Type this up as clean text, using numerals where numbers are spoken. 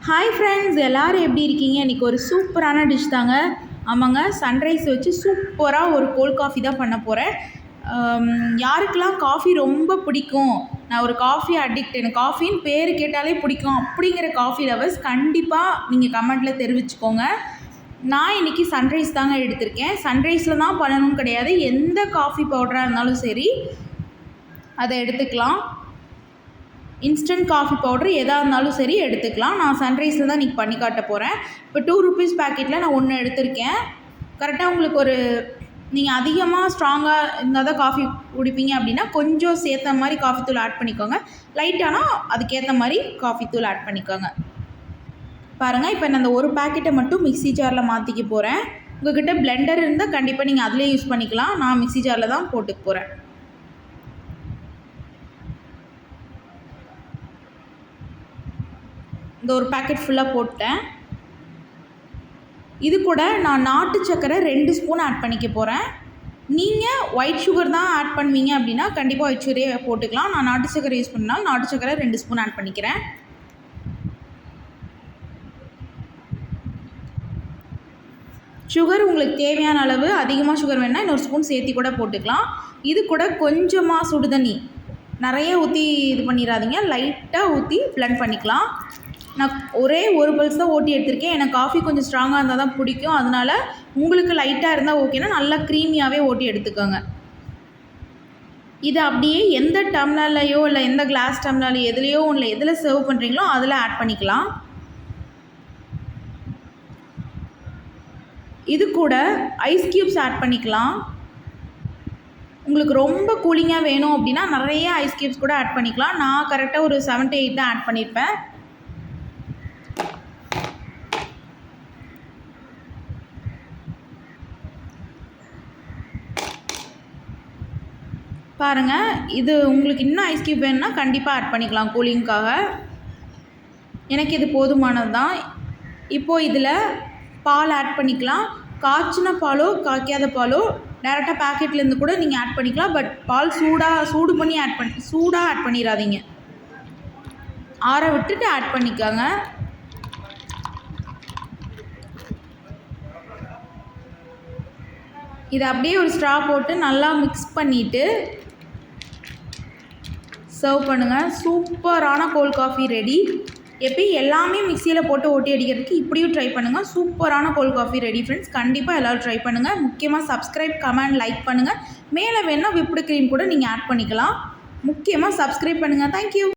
Hi friends, எல்லோரும் எப்படி இருக்கீங்க? இன்றைக்கி ஒரு சூப்பரான டிஷ் தாங்க. ஆமாங்க, சன்ரைஸ் வச்சு சூப்பராக ஒரு கோல்ட் காஃபி தான் பண்ண போகிறேன். யாருக்கெல்லாம் காஃபி ரொம்ப பிடிக்கும், நான் ஒரு காஃபி அடிக்ட், எனக்கு காஃபின்னு பேர் கேட்டாலே பிடிக்கும் அப்படிங்கிற காஃபி லவர்ஸ் கண்டிப்பாக நீங்கள் கமெண்ட்டில் தெரிவிச்சுக்கோங்க. நான் இன்றைக்கி சன்ரைஸ் தாங்க எடுத்திருக்கேன். சன்ரைஸில் தான் பண்ணணும்னு கிடையாது, எந்த காஃபி பவுடராக இருந்தாலும் சரி அதை எடுத்துக்கலாம். இன்ஸ்டன்ட் காஃபி பவுட்ரு எதாக இருந்தாலும் சரி எடுத்துக்கலாம். நான் சன்ரைஸில் தான் இன்றைக்கி பண்ணி காட்ட போகிறேன். இப்போ 2 rupees பேக்கெட்டில் நான் 1 எடுத்திருக்கேன். கரெக்டாக உங்களுக்கு ஒரு நீங்கள் அதிகமாக ஸ்ட்ராங்காக இருந்தால் தான் காஃபி குடிப்பீங்க அப்படின்னா கொஞ்சம் சேர்த்த மாதிரி காஃபி தூள் ஆட் பண்ணிக்கோங்க. லைட்டானா அதுக்கேற்ற மாதிரி காஃபி தூள் ஆட் பண்ணிக்கோங்க. பாருங்கள், இப்போ நான் அந்த ஒரு பேக்கெட்டை மட்டும் மிக்ஸி ஜாரில் மாற்றிக்க போகிறேன். உங்கள்கிட்ட பிளெண்டர் இருந்தால் கண்டிப்பாக நீங்கள் அதிலே யூஸ் பண்ணிக்கலாம். நான் மிக்ஸி ஜாரில் தான் போட்டுக்க போகிறேன். இந்த ஒரு பேக்கெட் ஃபுல்லாக போட்டேன். இது கூட நான் நாட்டு சர்க்கரை 2 ஸ்பூன் ஆட் பண்ணிக்க போகிறேன். நீங்கள் ஒயிட் சுகர் தான் ஆட் பண்ணுவீங்க அப்படின்னா கண்டிப்பாக ஒயிட் சுகரே போட்டுக்கலாம். நான் நாட்டு சர்க்கரை யூஸ் பண்ணால் நாட்டு சர்க்கரை 2 ஸ்பூன் ஆட் பண்ணிக்கிறேன். சுகர் உங்களுக்கு தேவையான அளவு, அதிகமாக சுகர் வேணால் இன்னொரு ஸ்பூன் சேர்த்தி கூட போட்டுக்கலாம். இது கூட கொஞ்சமாக சுடு தண்ணி, நிறைய ஊற்றி இது பண்ணிடாதீங்க, லைட்டாக ஊற்றி பிளெண்ட் பண்ணிக்கலாம். நான் ஒரே ஒரு பல்ஸ் தான் ஓட்டி எடுத்திருக்கேன். எனக்கு காஃபி கொஞ்சம் ஸ்ட்ராங்காக இருந்தால் தான் பிடிக்கும். அதனால் உங்களுக்கு லைட்டாக இருந்தால் ஓகேனா நல்லா க்ரீமியாகவே ஓட்டி எடுத்துக்கோங்க. இதை அப்படியே எந்த டம்ளர்லையோ இல்லை எந்த கிளாஸ் டம்ளர்லையோ எதுலேயோ ஒன்றில் எதில் சர்வ் பண்ணுறீங்களோ அதில் ஆட் பண்ணிக்கலாம். இது கூட ஐஸ் க்யூப்ஸ் ஆட் பண்ணிக்கலாம். உங்களுக்கு ரொம்ப கூலிங்காக வேணும் அப்படின்னா நிறைய ஐஸ் க்யூப்ஸ் கூட ஆட் பண்ணிக்கலாம். நான் கரெக்டாக ஒரு 7 to 8 தான் ஆட் பண்ணியிருப்பேன். பாருங்கள், இது உங்களுக்கு இன்னும் ஐஸ் க்யூப் வேணும்னா கண்டிப்பாக ஆட் பண்ணிக்கலாம் கூலிங்காக. எனக்கு இது போதுமானது தான். இப்போது இதில் பால் ஆட் பண்ணிக்கலாம். காய்ச்சின பாலோ காய்க்காத பாலோ டேரெக்டாக பேக்கெட்லேருந்து கூட நீங்கள் ஆட் பண்ணிக்கலாம். பட் பால் சூடு பண்ணி சூடாக ஆட் பண்ணிடாதீங்க, ஆற விட்டுட்டு ஆட் பண்ணிக்கோங்க. இதை அப்படியே ஒரு ஸ்ட்ரா போட்டு நல்லா மிக்ஸ் பண்ணிவிட்டு சர்வ் பண்ணுங்கள். சூப்பரான கோல்ட் காஃபி ரெடி. எப்பயும் எல்லாமே மிக்சியில் போட்டு ஓட்டி அடிக்கிறதுக்கு இப்படியும் ட்ரை பண்ணுங்கள். சூப்பரான கோல்ட் காஃபி ரெடி ஃப்ரெண்ட்ஸ். கண்டிப்பாக எல்லோரும் ட்ரை பண்ணுங்கள். முக்கியமாக சப்ஸ்கிரைப், கமெண்ட், லைக் பண்ணுங்கள். மேலே வேணால் விப்டு க்ரீம் கூட நீங்கள் ஆட் பண்ணிக்கலாம். முக்கியமாக சப்ஸ்கிரைப் பண்ணுங்கள். தேங்க்யூ.